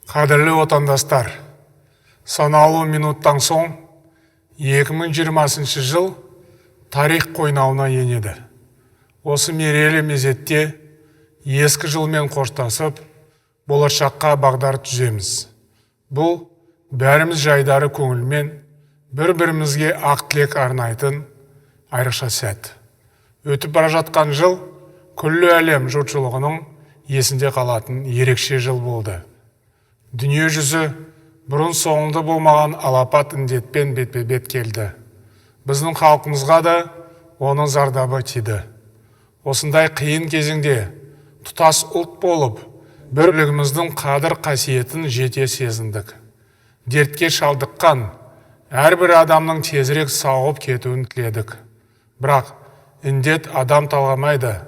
Қадірлі отандастар, санаулы минуттан соң 2020 жыл тарих қойнауына енеді. Осы мерейлі мезетте ескі жылмен қоштасып, болашаққа бағдар түземіз. Бұл бәріміз жайдары көңілмен бір-бірімізге ақ тілек арнайтын айрықша сәт. Өтіп бара жатқан жыл күллі әлем жұртшылығының есінде қалатын ерекше жыл болды. Дүние жүзі бұрын соңды болмаған алапат індетпен бетпе-бет келді. Біздің халқымызға да оның зардабы тиді. Осындай қиын кезеңде тұтас ұлт болып, бірлігіміздің қадір қасиетін жете сезіндік. Дертке шалдыққан әрбір адамның тезірек сауығып кетуін тіледік. Бірақ індет адам талғамайды.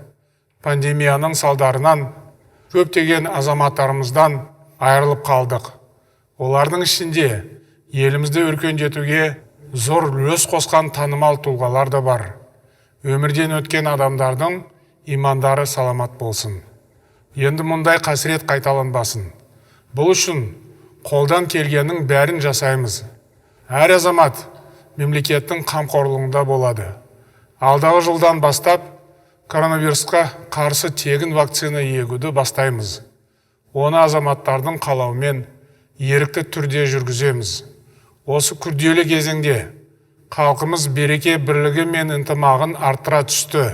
Пандемияның салдарынан көптеген азаматтарымыздан айырылып қалдық. Олардың ішінде елімізді өркендетуге зор үлес қосқан танымал тұлғалар да бар. Өмірден өткен адамдардың имандары саламат болсын. Енді мұндай қасірет қайталанбасын. Бұл үшін қолдан келгеннің бәрін жасаймыз. Әр азамат мемлекеттің қамқорлығында болады. Алдағы жылдан бастап коронавирусқа қарсы тегін вакцина егуді бастаймыз. Оны азаматтардың қалауымен ерікті түрде жүргіземіз. Осы күрделі кезеңде халқымыз береке бірлігі мен ынтымағын арттыра түсті.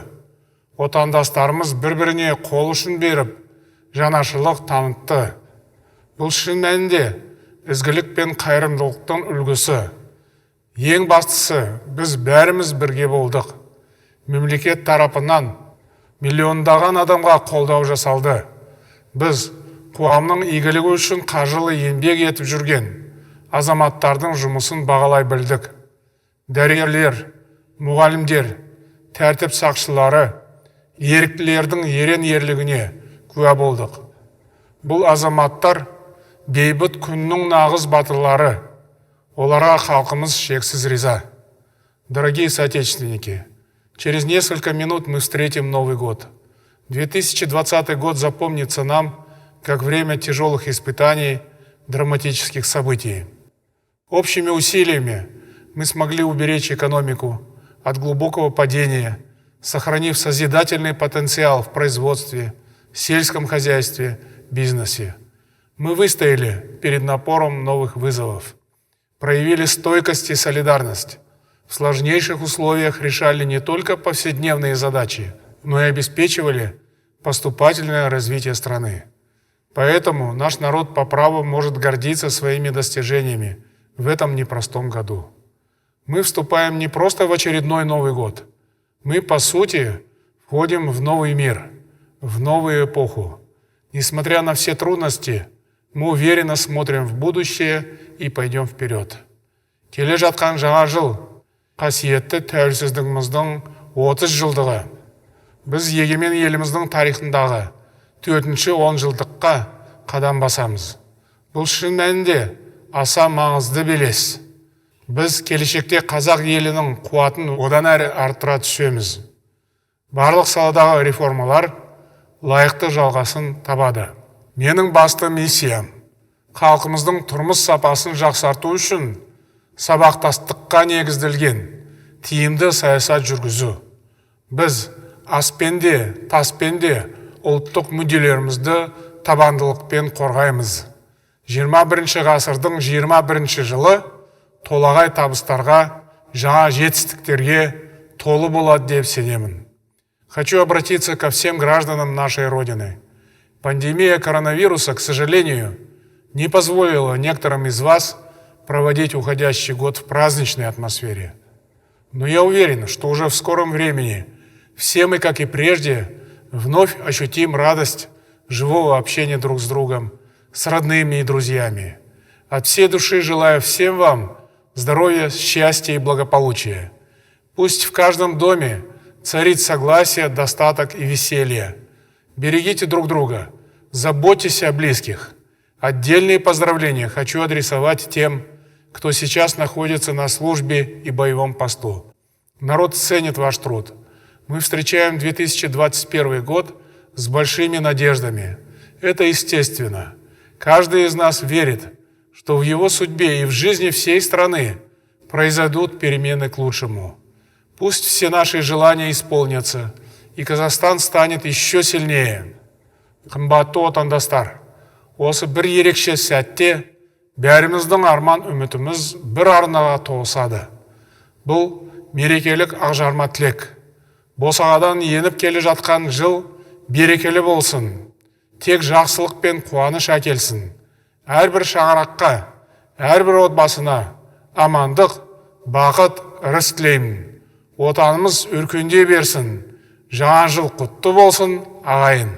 Отандастарымыз бір-біріне қол ұшын беріп, жанашырлық танытты. Бұл шын мәнінде ізгілік пен қайырымдылықтың үлгісі. Ең бастысы, біз бәріміз бірге болдық. Мемлекет тарапынан миллиондаған адамға қолдау жасалды. Біз қоғамның игілігі үшін қажырлы еңбек етіп жүрген азаматтардың жұмысын бағалай білдік. Дәрігерлер, мұғалімдер, тәртіп сақшылары, еріктілердің ерен ерлігіне куә болдық. Бұл азаматтар бейбіт күннің нағыз батырлары. Оларға халқымыз шексіз риза. Дорогие соотечественники, через несколько минут мы встретим Новый год. 2020 год запомнится нам как время тяжелых испытаний, драматических событий. Общими усилиями мы смогли уберечь экономику от глубокого падения, сохранив созидательный потенциал в производстве, сельском хозяйстве, бизнесе. Мы выстояли перед напором новых вызовов, проявили стойкость и солидарность. В сложнейших условиях решали не только повседневные задачи, но и обеспечивали поступательное развитие страны. Поэтому наш народ по праву может гордиться своими достижениями в этом непростом году. Мы вступаем не просто в очередной Новый год. Мы, по сути, входим в новый мир, в новую эпоху. Несмотря на все трудности, мы уверенно смотрим в будущее и пойдем вперед. Келе жатқан жаңа жыл қасиетті тәуелсіздігіміздің 30 жылдығы. Біз егемен еліміздің тарихындағы 4-ші 10 жылдыққа қадам басамыз. Бұл шын мәнінде аса маңызды белес. Біз келешекте қазақ елінің қуатын одан әрі арттыра түсеміз. Барлық саладағы реформалар лайықты жалғасын табады. Менің басты миссиям халқымыздың тұрмыс сапасын жақсарту үшін сабақтастыққа негізделген тиімді саясат жүргізу. Біз аспенде, таспенде ұлттық мүдделерімізді табандылықпен қорғаймыз. 21 ғасырдың 21 жылы толағай табыстарға, жаңа жетістіктерге толы болады деп сенемін. Хочу обратиться ко всем гражданам нашей Родины. Пандемия коронавируса, к сожалению, не позволила некоторым из вас проводить уходящий год в праздничной атмосфере. Но я уверен, что уже в скором времени все мы, как и прежде, вновь ощутим радость живого общения друг с другом, с родными и друзьями. От всей души желаю всем вам здоровья, счастья и благополучия. Пусть в каждом доме царит согласие, достаток и веселье. Берегите друг друга, заботьтесь о близких. Отдельные поздравления хочу адресовать тем, кто сейчас находится на службе и боевом посту. Народ ценит ваш труд. Мы встречаем 2021 год с большими надеждами. Это естественно. каждый из нас верит, что в его судьбе и в жизни всей страны произойдут перемены к лучшему. Пусть все наши желания исполнятся, и Казахстан станет еще сильнее. Қымбатты отандастар, осы бір ерекше сәтте бәріміздің арман үмітіміз бір арнаға тоғысады. Бұл мерекелік ақжарма тілек. Босағадан еніп келе жатқан жыл берекелі болсын. Тек жақсылық пен қуаныш әкелсін. Әрбір шаңыраққа, әрбір отбасына амандық, бақыт, ырыс тілеймін. Отанымыз өркендей берсін. Жаңа жыл құтты болсын, ағайын.